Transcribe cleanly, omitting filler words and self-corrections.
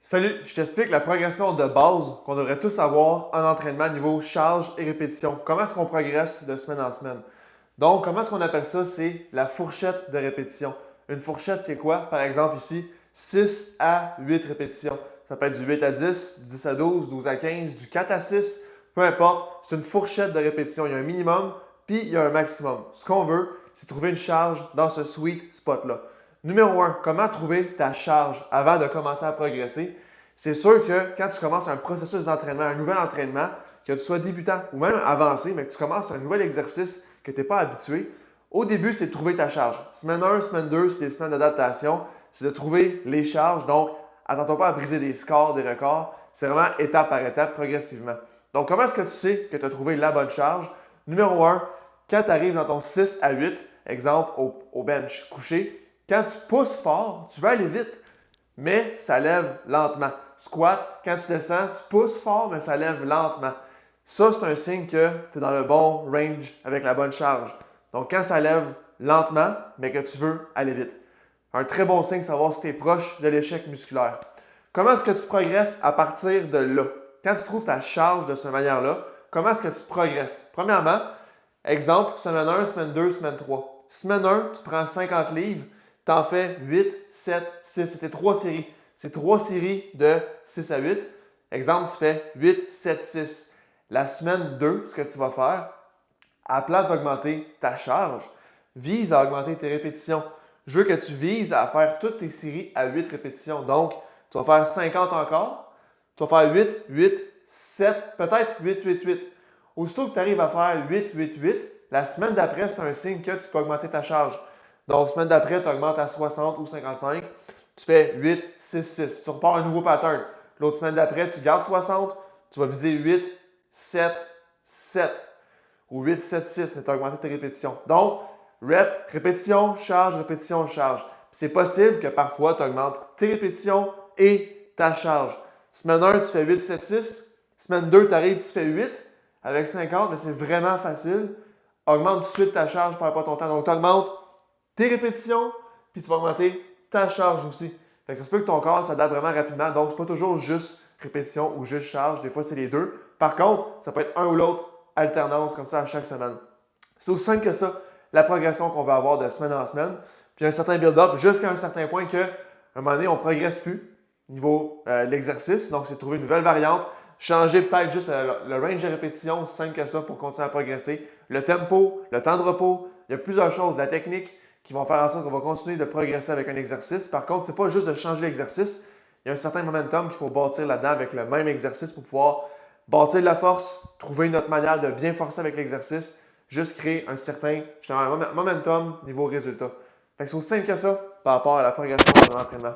Salut, je t'explique la progression de base qu'on devrait tous avoir en entraînement niveau charge et répétition. Comment est-ce qu'on progresse de semaine en semaine? Donc, comment est-ce qu'on appelle ça? C'est la fourchette de répétition. Une fourchette, c'est quoi? Par exemple, ici, 6 à 8 répétitions. Ça peut être du 8 à 10, du 10 à 12, 12 à 15, du 4 à 6, peu importe. C'est une fourchette de répétition. Il y a un minimum, puis il y a un maximum. Ce qu'on veut, c'est trouver une charge dans ce sweet spot-là. Numéro 1, comment trouver ta charge avant de commencer à progresser? C'est sûr que quand tu commences un processus d'entraînement, un nouvel entraînement, que tu sois débutant ou même avancé, mais que tu commences un nouvel exercice que tu n'es pas habitué, au début, c'est de trouver ta charge. Semaine 1, semaine 2, c'est des semaines d'adaptation. C'est de trouver les charges. Donc, attends-toi pas à briser des scores, des records. C'est vraiment étape par étape, progressivement. Donc, comment est-ce que tu sais que tu as trouvé la bonne charge? Numéro 1, quand tu arrives dans ton 6 à 8, exemple au bench couché, quand tu pousses fort, tu vas aller vite, mais ça lève lentement. Squat, quand tu descends, tu pousses fort, mais ça lève lentement. Ça, c'est un signe que tu es dans le bon range avec la bonne charge. Donc, quand ça lève lentement, mais que tu veux aller vite. Un très bon signe, savoir si tu es proche de l'échec musculaire. Comment est-ce que tu progresses à partir de là? Quand tu trouves ta charge de cette manière-là, comment est-ce que tu progresses? Premièrement, exemple, semaine 1, semaine 2, semaine 3. Semaine 1, tu prends 50 livres, tu en fais 8, 7, 6. C'était 3 séries. C'est 3 séries de 6 à 8. Exemple, tu fais 8, 7, 6. La semaine 2, ce que tu vas faire, à la place d'augmenter ta charge, vise à augmenter tes répétitions. Je veux que tu vises à faire toutes tes séries à 8 répétitions. Donc, tu vas faire 50 encore. Tu vas faire 8, 8, 7, peut-être 8, 8, 8. Aussitôt que tu arrives à faire 8, 8, 8, la semaine d'après, c'est un signe que tu peux augmenter ta charge. Donc, semaine d'après, tu augmentes à 60 ou 55. Tu fais 8, 6, 6. Tu repars un nouveau pattern. L'autre semaine d'après, tu gardes 60. Tu vas viser 8, 7, 7. Ou 8, 7, 6, mais tu as augmenté tes répétitions. Donc, répétition, répétition, charge. C'est possible que parfois, tu augmentes tes répétitions et ta charge. Semaine 1, tu fais 8, 7, 6. Semaine 2, tu arrives, tu fais 8 avec 50, mais c'est vraiment facile. Augmente tout de suite ta charge, perds pas ton temps. Donc, tu augmentes tes répétitions, puis tu vas augmenter ta charge aussi. Fait que ça se peut que ton corps s'adapte vraiment rapidement. Donc, c'est pas toujours juste répétition ou juste charge. Des fois, c'est les deux. Par contre, ça peut être un ou l'autre, alternance comme ça à chaque semaine. C'est aussi simple que ça, la progression qu'on va avoir de semaine en semaine. Puis un certain build-up jusqu'à un certain point qu'à un moment donné, on ne progresse plus au niveau de l'exercice. Donc, c'est de trouver une nouvelle variante, changer peut-être juste le range de répétition, aussi simple que ça pour continuer à progresser. Le tempo, le temps de repos, il y a plusieurs choses, la technique qui vont faire en sorte qu'on va continuer de progresser avec un exercice. Par contre, ce n'est pas juste de changer l'exercice. Il y a un certain momentum qu'il faut bâtir là-dedans avec le même exercice pour pouvoir bâtir de la force, trouver une autre manière de bien forcer avec l'exercice, juste créer un certain momentum niveau résultat. Fait que c'est aussi simple que ça par rapport à la progression de l'entraînement.